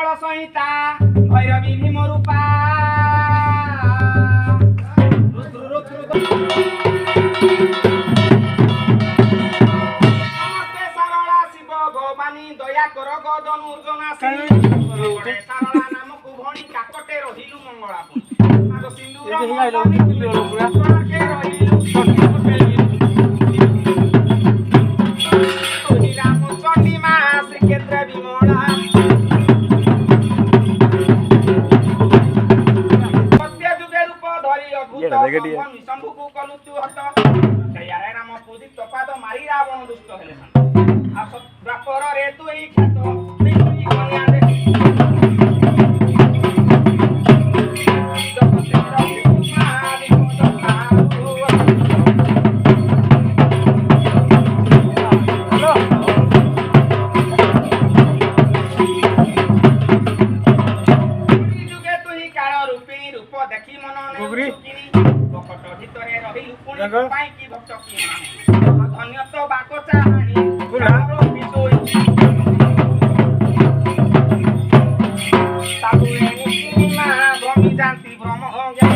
ସରଳ ସଂହିତା ଭୈରବୀ ଭୀମ ରୂପା ନମସ୍ତେ ସରଳା ଶିବ ଭବାନୀ ଦୟା କର ଗଦନୁର୍ଜନାସି ସରଳା ନାମକୁ ଭଣୀ କାକଟେ ରହିଲୁ ମଙ୍ଗଳାପୁର ଆଗ ସିନ୍ଦୁର ରାମଚଣ୍ଡୀ ମା ଶ୍ରୀକ୍ଷେତ୍ର ବିମଳା शंभुको कलु तू हट तैयार राम पूजित पाद मारी रावण दुष्ट हेले आ द्वापर रे तू ही ख्यात त्रिपुरी कन्या दे जुगे तू ही काल रूपिणी रूप देखी मन ने बकट भितरे रही पुणी पाई की भक्त की धन्य तो बाको चाहानी रारो बिसोई साधु एनी मा भ्रमी जानती भ्रम होगे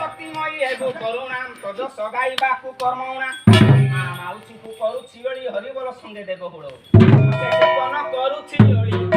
शक्तिमयी हेबु करुणाम तज सगाई बाकु कर्मौना माउसी को करू छिगड़ी हरिबल संगे देव हुड़ कन करू छिगड़ी